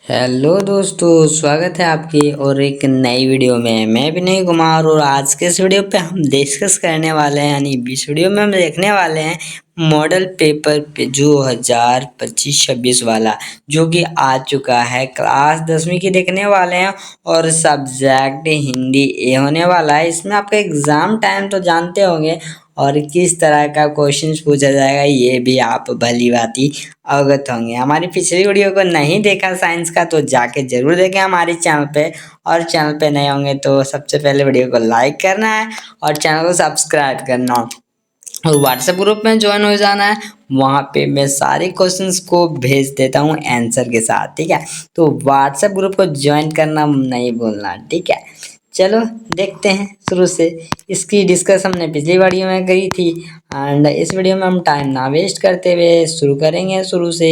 Hello दोस्तों, स्वागत है आपकी और एक नई वीडियो में। मैं विनय कुमार और आज के इस वीडियो पे हम डिस्कस करने वाले हैं, यानी इस वीडियो में हम देखने वाले हैं मॉडल पेपर पे 2025-26 वाला, जो कि आ चुका है। क्लास 10वीं की देखने वाले हैं और सब्जेक्ट हिंदी ए होने वाला है। इसमें आपका एग्जाम टाइम तो जानते होंगे और किस तरह का क्वेश्चंस पूछा जाएगा ये भी आप भली भांति अवगत होंगे। हमारी पिछली वीडियो को नहीं देखा साइंस का तो जाके जरूर देखें हमारे चैनल पे, और चैनल पे नए होंगे तो सबसे पहले वीडियो को लाइक करना है और चैनल को सब्सक्राइब करना और व्हाट्सएप ग्रुप में ज्वाइन हो जाना है। वहाँ पे मैं सारे क्वेश्चंस को भेज देता हूँ आंसर के साथ, ठीक है। तो व्हाट्सएप ग्रुप को ज्वाइन करना नहीं भूलना, ठीक है। चलो देखते हैं शुरू से। इसकी डिस्कस हमने पिछली वीडियो में करी थी एंड इस वीडियो में हम टाइम ना वेस्ट करते हुए शुरू करेंगे शुरू से।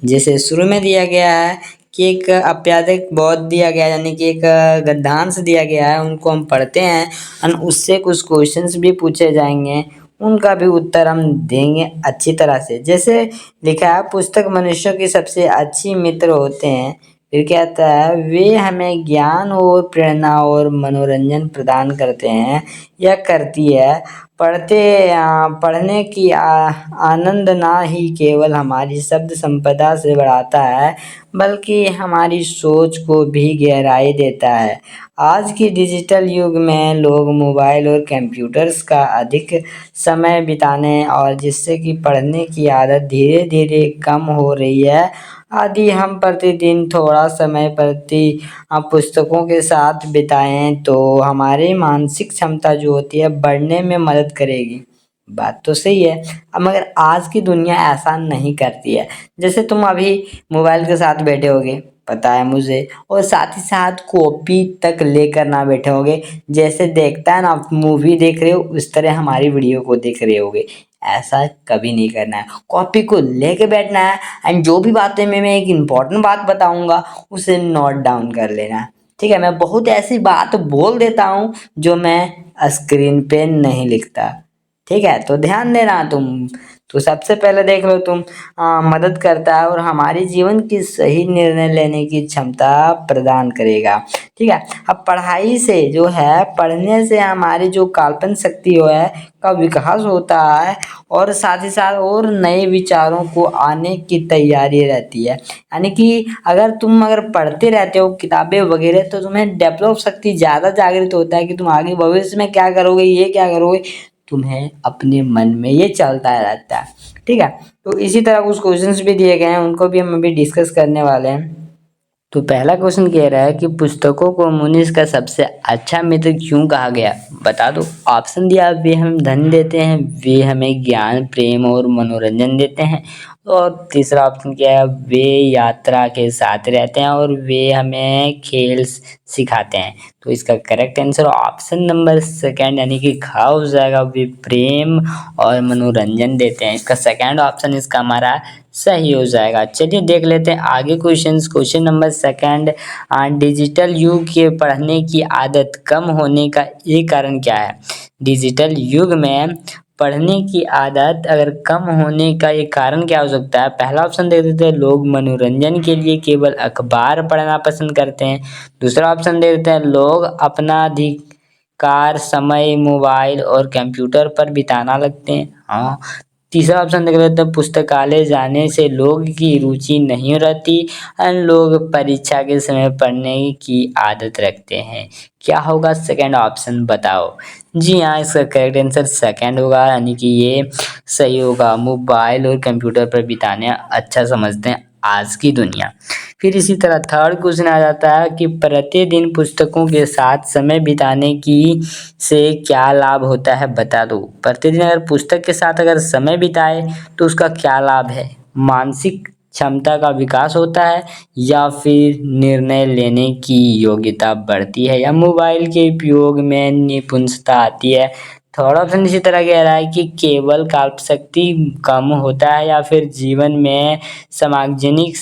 जैसे शुरू में दिया गया है कि एक अप्यादिक बोध दिया गया है, यानी कि एक गद्यांश दिया गया है, उनको हम पढ़ते हैं और उससे कुछ क्वेश्चंस भी पूछे जाएंगे, उनका भी उत्तर हम देंगे अच्छी तरह से। जैसे लिखा है, पुस्तक मनुष्यों की सबसे अच्छी मित्र होते हैं। फिर कहता है, वे हमें ज्ञान और प्रेरणा और मनोरंजन प्रदान करते हैं या करती है। पढ़ने की आनंद ना ही केवल हमारी शब्द संपदा से बढ़ाता है, बल्कि हमारी सोच को भी गहराई देता है। आज की डिजिटल युग में लोग मोबाइल और कंप्यूटर्स का अधिक समय बिताने और जिससे कि पढ़ने की आदत धीरे धीरे कम हो रही है। यदि हम प्रतिदिन थोड़ा समय पुस्तकों के साथ बिताएं तो हमारी मानसिक क्षमता जो होती है बढ़ने में मदद करेगी। बात तो सही है, अब मगर आज की दुनिया ऐसा नहीं करती है। जैसे तुम अभी मोबाइल के साथ बैठे होगे, पता है मुझे, और साथ ही साथ कॉपी तक लेकर ना बैठे होगे। जैसे देखता है ना, मूवी देख रहे हो उस तरह हमारी वीडियो को देख रहे होगे। ऐसा कभी नहीं करना है, कॉपी को लेके बैठना है एंड जो भी बातें मैं एक इम्पोर्टेंट बात बताऊंगा उसे नोट डाउन कर लेना है, ठीक है। मैं बहुत ऐसी बात बोल देता हूँ जो मैं स्क्रीन पे नहीं लिखता, ठीक है। तो ध्यान देना तुम। तो सबसे पहले देख लो तुम, मदद करता है और हमारे जीवन की सही निर्णय लेने की क्षमता प्रदान करेगा, ठीक है। अब पढ़ाई से जो है, पढ़ने से हमारी जो कल्पना शक्ति हो है का विकास होता है और साथ ही साथ और नए विचारों को आने की तैयारी रहती है। यानी कि अगर पढ़ते रहते हो किताबें वगैरह तो तुम्हें डेवलप शक्ति ज़्यादा जागृत होता है कि तुम आगे भविष्य में क्या करोगे, ये क्या करोगे, तुम्हें अपने मन में ये चलता रहता है, ठीक है। तो इसी तरह कुछ क्वेश्चंस भी दिए गए हैं, उनको भी हम अभी डिस्कस करने वाले हैं। तो पहला क्वेश्चन कह रहा है कि पुस्तकों को मनुष्य का सबसे अच्छा मित्र क्यों कहा गया, बता दो। ऑप्शन दिया, वे हमें धन देते हैं, वे हमें ज्ञान प्रेम और मनोरंजन देते हैं, और तीसरा ऑप्शन क्या है, वे यात्रा के साथ रहते हैं और वे हमें खेल सिखाते हैं। तो इसका correct answer option number second यानी कि घ हो जाएगा, वे प्रेम और मनोरंजन देते हैं। इसका सेकंड ऑप्शन इसका हमारा सही हो जाएगा। चलिए देख लेते हैं आगे questions. Question number second, digital युग के पढ़ने की आदत कम होने का एक कारण क्या है। डिजिटल युग में पढ़ने की आदत अगर कम होने का एक कारण क्या हो सकता है। पहला ऑप्शन दे देते हैं, लोग मनोरंजन के लिए केवल अखबार पढ़ना पसंद करते हैं। दूसरा ऑप्शन दे देते हैं, लोग अपना अधिकार समय मोबाइल और कंप्यूटर पर बिताना लगते हैं। हाँ। तीसरा ऑप्शन देख लेते हैं, पुस्तकालय जाने से लोग की रुचि नहीं रहती और लोग परीक्षा के समय पढ़ने की आदत रखते हैं। क्या होगा सेकंड ऑप्शन, बताओ। जी हाँ, इसका करेक्ट आंसर सेकंड होगा, यानी कि ये सही होगा। मोबाइल और कंप्यूटर पर बिताने अच्छा समझते हैं आज की दुनिया। फिर इसी तरह थर्ड क्वेश्चन आ जाता है कि प्रतिदिन पुस्तकों के साथ समय बिताने की से क्या लाभ होता है, बता दो। प्रतिदिन अगर पुस्तक के साथ अगर समय बिताए तो उसका क्या लाभ है। मानसिक क्षमता का विकास होता है, या फिर निर्णय लेने की योग्यता बढ़ती है, या मोबाइल के उपयोग में निपुणता आती है। थर्ड ऑप्शन इसी तरह कह रहा है कि केवल कल्पना शक्ति कम होता है, या फिर जीवन में सार्वजनिक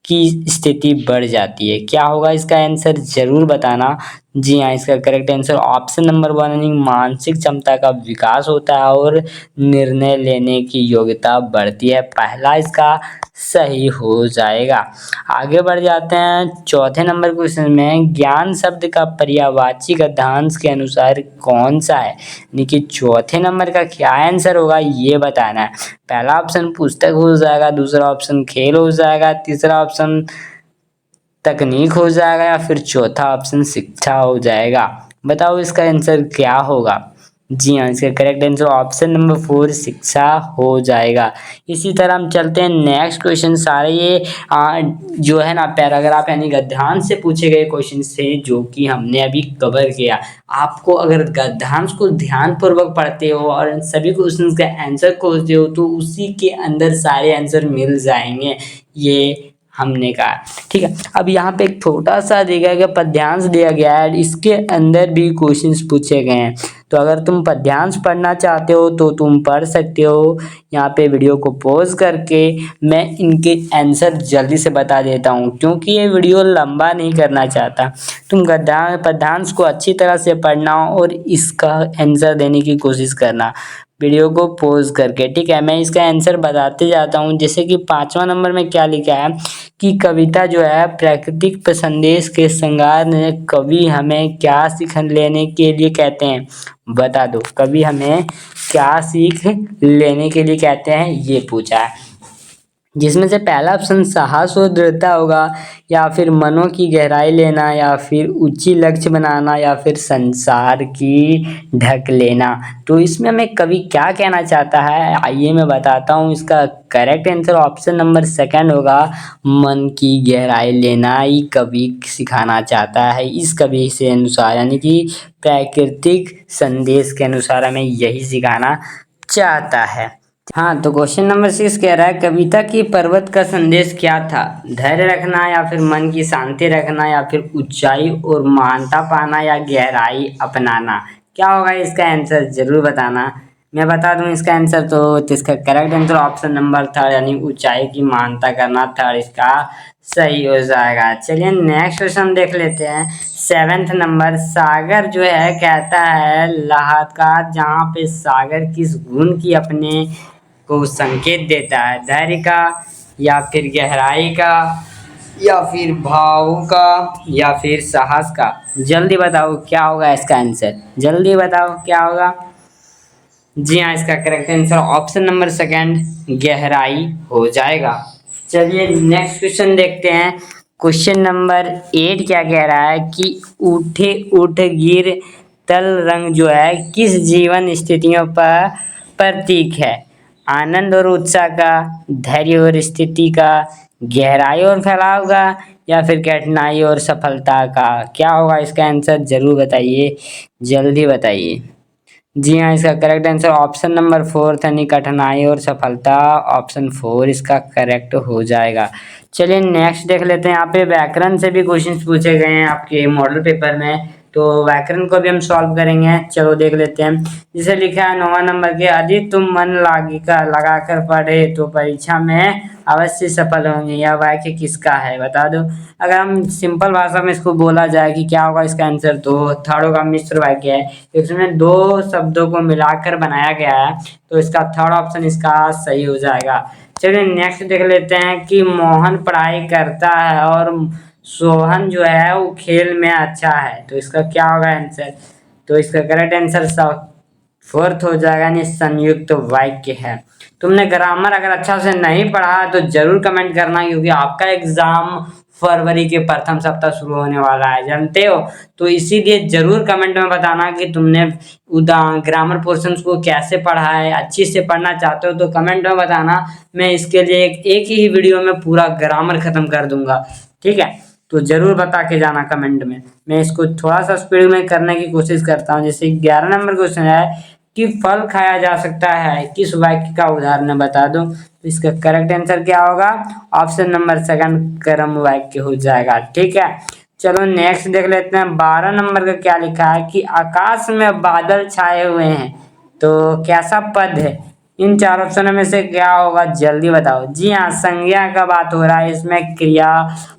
की स्थिति बढ़ जाती है। क्या होगा इसका आंसर, जरूर बताना। जी हाँ, इसका correct answer option number one यानी मानसिक क्षमता का विकास होता है और निर्णय लेने की योग्यता बढ़ती है। पहला इसका सही हो जाएगा। आगे बढ़ जाते हैं चौथे नंबर क्वेश्चन में, ज्ञान शब्द का पर्यायवाची गद्यांश के अनुसार कौन सा है? यानी कि चौथे नंबर का क्या आंसर होगा ये बताना है। पहला ऑप्शन पुस्तक हो जाएगा, दूसरा ऑप्शन खेल हो जाएगा, तीसरा ऑप्शन तकनीक हो जाएगा या फिर चौथा ऑप्शन शिक्षा हो जाएगा। बताओ इसका आंसर क्या होगा? जी हाँ, इसका करेक्ट आंसर ऑप्शन नंबर 4 शिक्षा हो जाएगा। इसी तरह हम चलते हैं नेक्स्ट क्वेश्चन। सारे ये जो है ना पैराग्राफ यानी गद्यांश से पूछे गए क्वेश्चन से जो कि हमने अभी कवर किया। आपको अगर गद्यांश को ध्यानपूर्वक पढ़ते हो और सभी क्वेश्चन का आंसर खोजते हो तो उसी के अंदर सारे आंसर मिल जाएंगे, ये हमने कहा। ठीक है, अब यहाँ पे एक छोटा सा दिया गया पद्यांश दिया गया है, इसके अंदर भी क्वेश्चंस पूछे गए हैं। तो अगर तुम पद्यांश पढ़ना चाहते हो तो तुम पढ़ सकते हो। यहाँ पे वीडियो को पॉज करके मैं इनके आंसर जल्दी से बता देता हूँ क्योंकि ये वीडियो लंबा नहीं करना चाहता। तुम पद्यांश को अच्छी तरह से पढ़ना और इसका आंसर देने की कोशिश करना वीडियो को पॉज करके। ठीक है, मैं इसका आंसर बताते जाता हूँ। जैसे कि 5वां नंबर में क्या लिखा है कि कविता जो है प्राकृतिक संदेश के श्रृंगार ने कवि हमें क्या सीख लेने के लिए कहते हैं? बता दो, कवि हमें क्या सीख लेने के लिए कहते हैं ये पूछा है। जिसमें से पहला ऑप्शन साहस और दृढ़ता होगा या फिर मनों की गहराई लेना या फिर ऊंची लक्ष्य बनाना या फिर संसार की ढक लेना। तो इसमें मैं कवि क्या कहना चाहता है आइए मैं बताता हूँ। इसका करेक्ट आंसर ऑप्शन नंबर 2 होगा, मन की गहराई लेना ही कवि सिखाना चाहता है इस कवि से अनुसार, यानी कि प्राकृतिक संदेश के अनुसार हमें यही सिखाना चाहता है। हाँ, तो क्वेश्चन नंबर 6 कह रहा है कविता की पर्वत का संदेश क्या था? धैर्य रखना या फिर मन की शांति रखना या फिर ऊंचाई और महानता पाना या गहराई अपनाना। क्या होगा इसका आंसर जरूर बताना। मैं बता दूं इसका आंसर, तो इसका करेक्ट आंसर ऑप्शन नंबर 3 यानी ऊंचाई की महानता करना 3 इसका सही हो जाएगा। चलिए नेक्स्ट क्वेश्चन देख लेते हैं। 7th नंबर, सागर जो है कहता है लहाकार, जहाँ पे सागर किस गुण की अपने को संकेत देता है? धैर्य का या फिर गहराई का या फिर भाव का या फिर साहस का? जल्दी बताओ क्या होगा इसका आंसर, जल्दी बताओ क्या होगा। जी हाँ, इसका करेक्ट आंसर ऑप्शन नंबर 2 गहराई हो जाएगा। चलिए नेक्स्ट क्वेश्चन देखते हैं। क्वेश्चन नंबर 8 क्या कह रहा है कि उठे उठ गिर तल रंग जो है किस जीवन स्थितियों पर प्रतीक है? आनंद और उत्साह का, धैर्य और स्थिति का, गहराई और फैलाव का या फिर कठिनाई और सफलता का? क्या होगा इसका आंसर जरूर बताइए, जल्दी बताइए। जी हाँ, इसका करेक्ट आंसर ऑप्शन नंबर 4 यानी कठिनाई और सफलता, ऑप्शन 4 इसका करेक्ट हो जाएगा। चलिए नेक्स्ट देख लेते हैं। यहाँ पे व्याकरण से भी क्वेश्चंस पूछे गए हैं आपके मॉडल पेपर में, तो व्याकरण को भी हम सॉल्व करेंगे। चलो देख लेते हैं। जिसे लिखा है 9वां नंबर के, यदि तुम मन लगाकर पढ़े तो परीक्षा में अवश्य सफल होंगे, यह वाक्य किसका है बता दो। अगर हम सिंपल भाषा में इसको बोला जाए कि क्या होगा इसका आंसर, तो थर्ड का मिश्र वाक्य है। इसमें 2 शब्दों को मिलाकर बनाया गया है, तो इसका थर्ड ऑप्शन इसका सही हो जाएगा। चलिए नेक्स्ट देख लेते हैं कि मोहन पढ़ाई करता है और सोहन जो है वो खेल में अच्छा है, तो इसका क्या होगा आंसर? तो इसका करेक्ट आंसर 4th हो जाएगा, यानी संयुक्त वाक्य है। तुमने ग्रामर अगर अच्छा से नहीं पढ़ा तो जरूर कमेंट करना क्योंकि आपका एग्जाम फरवरी के प्रथम सप्ताह शुरू होने वाला है, जानते हो। तो इसीलिए जरूर कमेंट में बताना कि तुमने ग्रामर पोर्शंस को कैसे पढ़ा है। अच्छी से पढ़ना चाहते हो तो कमेंट में बताना, मैं इसके लिए एक ही वीडियो में पूरा ग्रामर खत्म कर दूंगा। ठीक है, तो जरूर बता के जाना कमेंट में। मैं इसको थोड़ा सा स्पीड में करने की कोशिश करता हूँ। जैसे 11 नंबर क्वेश्चन है कि फल खाया जा सकता है, किस वाक्य का उदाहरण बता दो। तो इसका करेक्ट आंसर क्या होगा? ऑप्शन नंबर 2 कर्म वाक्य हो जाएगा। ठीक है, चलो नेक्स्ट देख लेते हैं। 12 नंबर का क्या लिखा है कि आकाश में बादल छाए हुए हैं, तो कैसा पद है? इन 4 ऑप्शनों में से क्या होगा जल्दी बताओ। जी हाँ, संज्ञा का बात हो रहा है, इसमें क्रिया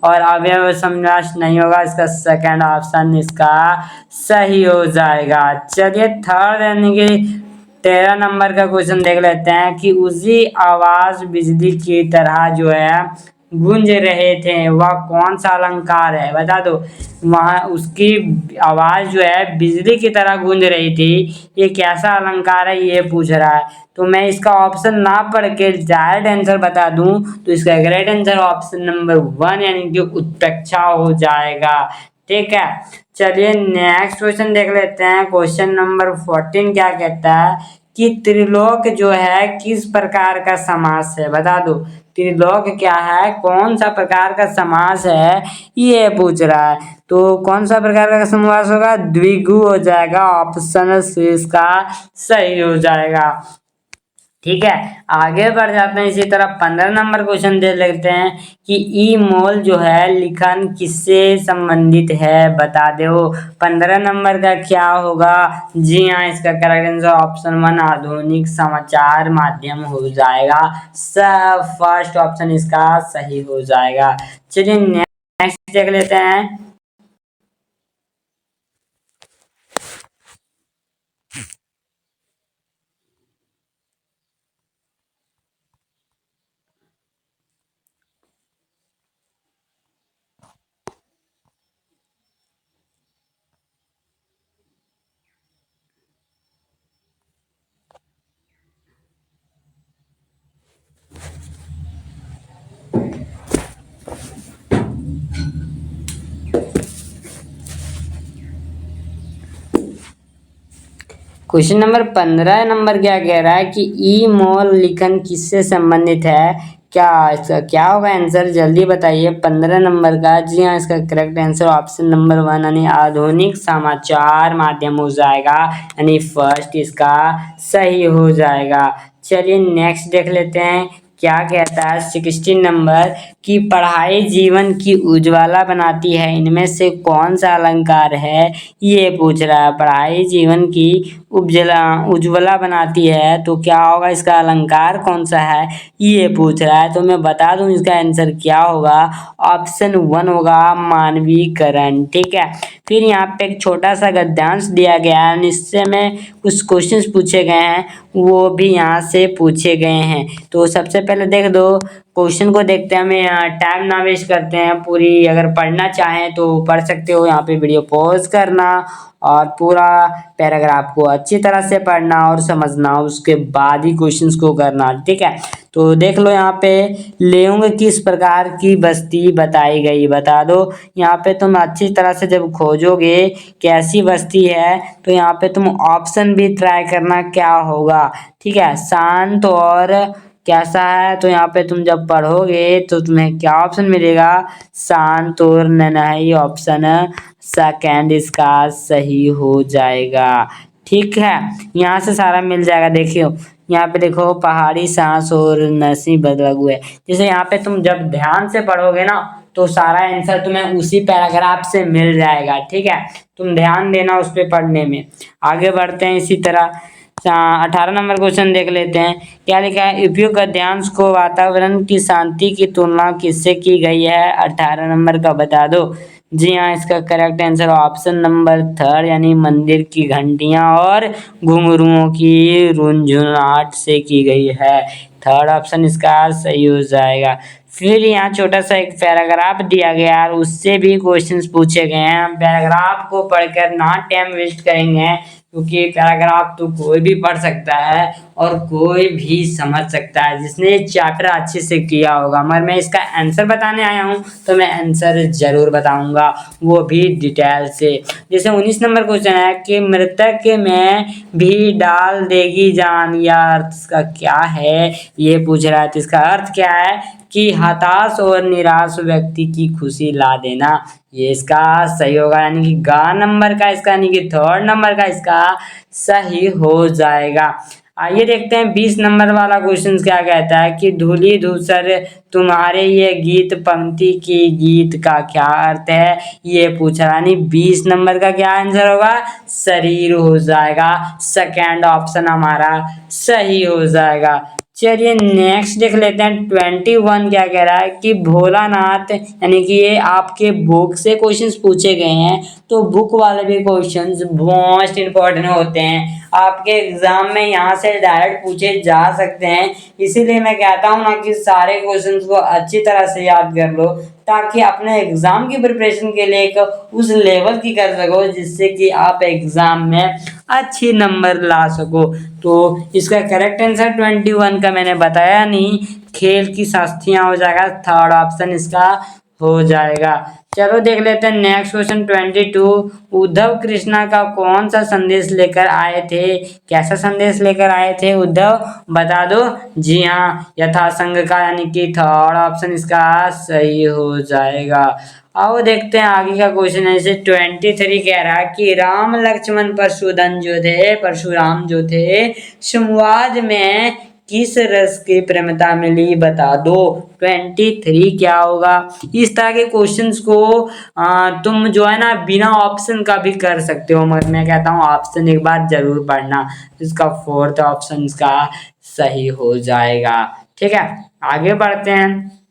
और अवयव समास नहीं होगा, इसका सेकंड ऑप्शन इसका सही हो जाएगा। चलिए थर्ड यानी कि 13 नंबर का क्वेश्चन देख लेते हैं कि उसी आवाज बिजली की तरह जो है गूंज रहे थे वह कौन सा अलंकार है, बता दो। वहां उसकी आवाज जो है बिजली की तरह गूंज रही थी, ये कैसा अलंकार है ये पूछ रहा है। तो मैं इसका ऑप्शन ना पढ़ के डायरेक्ट आंसर बता दूं तो इसका करेक्ट आंसर ऑप्शन नंबर 1 यानी कि उत्प्रेक्षा हो जाएगा। ठीक है, चलिए नेक्स्ट क्वेश्चन देख लेते हैं। क्वेश्चन नंबर 14 क्या कहता है कि त्रिलोक जो है किस प्रकार का समास है, बता दो। त्रिलोक क्या है, कौन सा प्रकार का समास है ये पूछ रहा है। तो कौन सा प्रकार का समास होगा, द्विगु हो जाएगा, ऑप्शन सी इसका सही हो जाएगा। ठीक है, आगे बढ़ जाते हैं। इसी तरह 15 नंबर क्वेश्चन दे लेते हैं कि ई मोल जो है लिखन किससे संबंधित है, बता दो। 15 नंबर का क्या होगा, जी हाँ इसका करेक्ट आंसर ऑप्शन 1 आधुनिक समाचार माध्यम हो जाएगा। फर्स्ट ऑप्शन इसका सही हो जाएगा। चलिए नेक्स्ट देख लेते हैं। क्वेश्चन नंबर 15 नंबर क्या कह रहा है कि ई मोल लिखन किससे संबंधित है, क्या इसका क्या होगा आंसर जल्दी बताइए 15 नंबर का। जी हाँ इसका करेक्ट आंसर ऑप्शन नंबर 1 यानी आधुनिक समाचार माध्यम हो जाएगा, यानी फर्स्ट इसका सही हो जाएगा। चलिए नेक्स्ट देख लेते हैं क्या कहता है 16 नंबर की पढ़ाई जीवन की उज्ज्वला बनाती है, इनमें से कौन सा अलंकार है ये पूछ रहा है। पढ़ाई जीवन की उज्ज्वला बनाती है तो क्या होगा, इसका अलंकार कौन सा है ये पूछ रहा है। तो मैं बता दूं इसका आंसर क्या होगा, ऑप्शन 1 होगा मानवीकरण। ठीक है, फिर यहाँ पे एक छोटा सा गद्यांश दिया गया है, इससे में कुछ क्वेश्चंस पूछे गए हैं वो भी यहाँ से पूछे गए हैं। तो सबसे पहले देख दो क्वेश्चन को देखते हैं, हमें टाइम ना वेस्ट करते हैं। पूरी अगर पढ़ना चाहें तो पढ़ सकते हो, यहाँ पे वीडियो पॉज करना और पूरा पैराग्राफ को अच्छी तरह से पढ़ना और समझना, उसके बाद ही क्वेश्चंस को करना। ठीक है, तो देख लो यहाँ पे लेउंग किस प्रकार की बस्ती बताई गई, बता दो। यहाँ पे तुम अच्छी तरह से जब खोजोगे कैसी बस्ती है तो यहाँ पे तुम ऑप्शन भी ट्राई करना क्या होगा। ठीक है, शांत और कैसा है, तो यहाँ पे तुम जब पढ़ोगे तो तुम्हें क्या ऑप्शन मिलेगा, शांत और ननही, ऑप्शन सेकंड इसका सही हो जाएगा। ठीक है, यहाँ से सारा मिल जाएगा। देखियो यहाँ पे देखो पहाड़ी सांस और नसी बदलगु है, जैसे यहाँ पे तुम जब ध्यान से पढ़ोगे ना तो सारा आंसर तुम्हें उसी पैराग्राफ से मिल जाएगा। ठीक है, तुम ध्यान देना उस पे पढ़ने में। आगे बढ़ते हैं इसी तरह 18 नंबर क्वेश्चन देख लेते हैं क्या लिखा है, उपयुक्त गद्यांश को वातावरण की शांति की तुलना किससे की गई है, 18 नंबर का बता दो। जी हाँ इसका करेक्ट आंसर ऑप्शन नंबर 3 यानी मंदिर की घंटियां और घुंघरुओं की रुनझुनाहट से की गई है। थर्ड ऑप्शन इसका सही हो जाएगा। फिर यहाँ छोटा सा एक पैराग्राफ दिया गया और उससे भी क्वेश्चंस पूछे गए हैं। हम पैराग्राफ को पढ़कर ना टाइम वेस्ट करेंगे क्योंकि पैराग्राफ तो कोई भी पढ़ सकता है और कोई भी समझ सकता है जिसने ये चैप्टर अच्छे से किया होगा। मगर मैं इसका आंसर बताने आया हूँ तो मैं आंसर जरूर बताऊंगा, वो भी डिटेल से। जैसे 19 नंबर क्वेश्चन है कि मृतक में भी डाल देगी जान, या अर्थ इसका क्या है ये पूछ रहा है। तो इसका अर्थ क्या है कि हताश और निराश व्यक्ति की खुशी ला देना, ये इसका सही होगा, यानी कि ग नंबर का इसका यानी कि थर्ड नंबर का इसका सही हो जाएगा। आइए देखते हैं 20 नंबर वाला क्वेश्चन क्या कहता है कि धूली धूसर तुम्हारे ये गीत पंक्ति की गीत का क्या अर्थ है ये पूछ रहा, यानी 20 नंबर का क्या आंसर होगा, शरीर हो जाएगा। सेकेंड ऑप्शन हमारा सही हो जाएगा। चलिए नेक्स्ट देख लेते हैं 21 क्या कह रहा है कि भोलानाथ, यानी कि ये आपके बुक से क्वेश्चंस पूछे गए हैं, तो बुक वाले भी क्वेश्चंस मोस्ट इंपॉर्टेंट होते हैं, आपके एग्जाम में यहाँ से डायरेक्ट पूछे जा सकते हैं। इसीलिए मैं कहता हूँ ना कि सारे क्वेश्चंस को अच्छी तरह से याद कर लो, ताकि अपने एग्जाम की प्रिपरेशन के लिए एक उस लेवल की कर सको जिससे कि आप एग्जाम में अच्छी नंबर ला सको। तो इसका करेक्ट आंसर 21 का मैंने बताया नहीं, खेल की शास्त्रियां हो जाएगा, थर्ड ऑप्शन इसका हो जाएगा। चलो देख लेते हैं नेक्स्ट क्वेश्चन 22। उद्धव कृष्णा का कौन सा संदेश लेकर आए थे, कैसा संदेश लेकर आए थे उद्धव, बता दो। जी हाँ, यथासंघ का, यानी कि थर्ड ऑप्शन इसका सही हो जाएगा। आओ देखते हैं आगे का क्वेश्चन है। जैसे 23 कह रहा है कि राम लक्ष्मण परशुराम जो थे संवाद में किस रस की प्रेमता मिली, बता दो। 23 क्या होगा। इस तरह के क्वेश्चंस को तुम जो है ना बिना ऑप्शन का भी कर सकते हो, मगर मैं कहता हूँ ऑप्शन एक बार जरूर पढ़ना। इसका फोर्थ ऑप्शन इसका सही हो जाएगा। ठीक है, आगे बढ़ते हैं।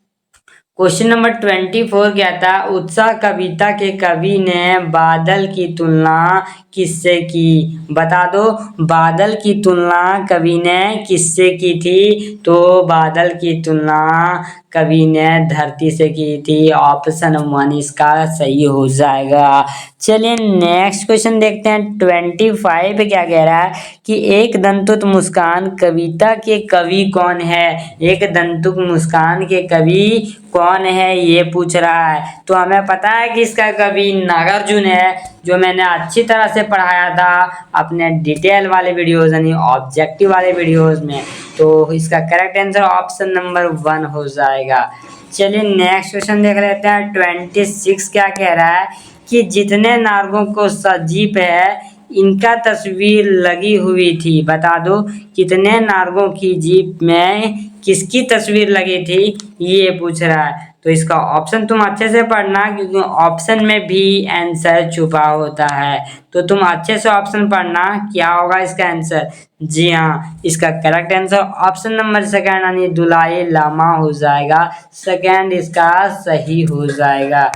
क्वेश्चन नंबर 24 क्या था। उत्साह कविता के कवि ने बादल की तुलना किससे की, बता दो। बादल की तुलना कवि ने किससे की थी, तो बादल की तुलना कवि ने धरती से की थी। ऑप्शन 1 इसका सही हो जाएगा। चलिए नेक्स्ट क्वेश्चन देखते हैं। 25 क्या कह रहा है कि एक दंतुत मुस्कान कविता के कवि कौन है। एक दंतुत मुस्कान के कवि कौन है ये पूछ रहा है। तो हमें पता है कि इसका कवि नागार्जुन है, जो मैंने अच्छी तरह से पढ़ाया था अपने डिटेल वाले वीडियोस यानी ऑब्जेक्टिव वाले वीडियोस में। तो इसका करेक्ट आंसर ऑप्शन नंबर 1 हो जाएगा। चलिए नेक्स्ट क्वेश्चन देख लेते हैं। 26 क्या कह रहा है कि जितने नार्गों को सजीप है इनका तस्वीर लगी हुई थी, बता दो। कितने नार्गों की जीप में किसकी तस्वीर लगी थी ये पूछ रहा है। तो इसका ऑप्शन तुम अच्छे से पढ़ना, क्योंकि ऑप्शन में भी आंसर छुपा होता है। तो तुम अच्छे से ऑप्शन पढ़ना, क्या होगा इसका आंसर। जी हाँ, इसका करेक्ट आंसर ऑप्शन नंबर 2 यानी दुलाई लामा हो जाएगा। सेकंड इसका सही हो जाएगा।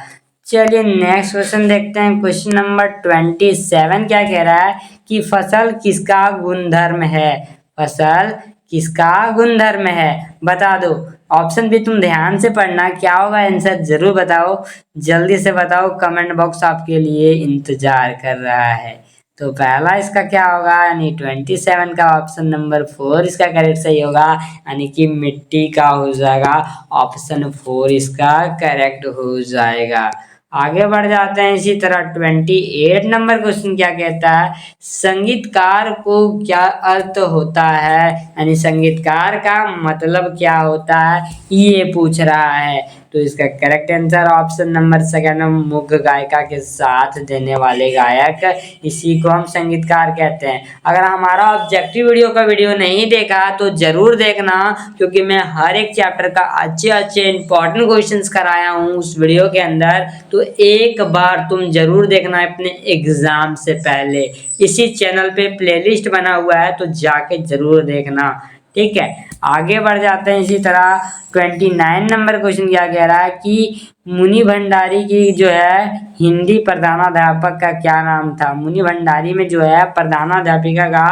चलिए नेक्स्ट क्वेश्चन देखते हैं। क्वेश्चन नंबर 27 क्या कह रहा है कि फसल किसका गुणधर्म है। फसल किसका गुणधर्म है, बता दो। ऑप्शन भी तुम ध्यान से पढ़ना, क्या होगा आंसर जरूर बताओ, जल्दी से बताओ, कमेंट बॉक्स आपके लिए इंतजार कर रहा है। तो पहला इसका क्या होगा, यानी 27 का ऑप्शन नंबर 4 इसका करेक्ट सही होगा, यानी कि मिट्टी का हो जाएगा। ऑप्शन 4 इसका करेक्ट हो जाएगा। आगे बढ़ जाते हैं। इसी तरह 28 नंबर क्वेश्चन क्या कहता है, संगीतकार को क्या अर्थ होता है, यानी संगीतकार का मतलब क्या होता है ये पूछ रहा है। तो इसका करेक्ट आंसर ऑप्शन नंबर 2 मुख्य गायिका के साथ देने वाले गायक, इसी को हम संगीतकार कहते हैं। अगर हमारा ऑब्जेक्टिव वीडियो का वीडियो नहीं देखा तो जरूर देखना, क्योंकि मैं हर एक चैप्टर का अच्छे अच्छे इंपॉर्टेंट क्वेश्चंस कराया हूँ उस वीडियो के अंदर। तो एक बार तुम जरूर देखना अपने एग्जाम से पहले। इसी चैनल पे प्लेलिस्ट बना हुआ है, तो जाके जरूर देखना। ठीक है, आगे बढ़ जाते हैं। इसी तरह 29 नंबर क्वेश्चन क्या कह रहा है कि मुनि भंडारी की जो है हिंदी प्रधानाध्यापक का क्या नाम था। मुनि भंडारी में जो है प्रधानाध्यापिका का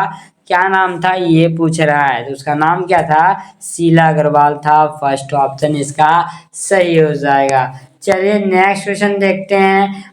क्या नाम था ये पूछ रहा है। तो उसका नाम क्या था, शीला अग्रवाल था। फर्स्ट ऑप्शन इसका सही हो जाएगा। चलिए नेक्स्ट क्वेश्चन देखते हैं।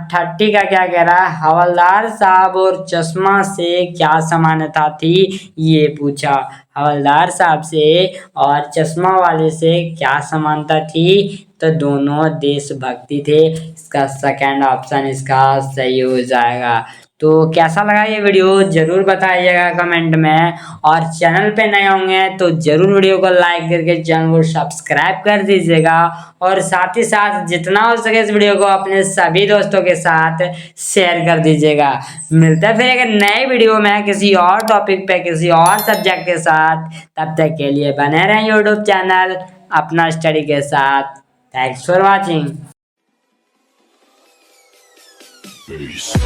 30 का क्या कह रहा है, हवलदार साहब और चश्मा से क्या समानता थी ये पूछा। हवलदार साहब से और चश्मा वाले से क्या समानता थी, तो दोनों देशभक्ति थे। इसका सेकंड ऑप्शन इसका सही हो जाएगा। तो कैसा लगा ये वीडियो जरूर बताइएगा कमेंट में, और चैनल पे नए होंगे तो जरूर वीडियो को लाइक करके चैनल को सब्सक्राइब कर दीजिएगा, और साथ ही साथ जितना हो सके इस वीडियो को अपने सभी दोस्तों के साथ शेयर कर दीजिएगा। मिलते हैं फिर एक नए वीडियो में किसी और टॉपिक पे किसी और सब्जेक्ट के साथ। तब तक के लिए बने रहें यूट्यूब चैनल अपना स्टडी के साथ। Thanks for watching. Peace.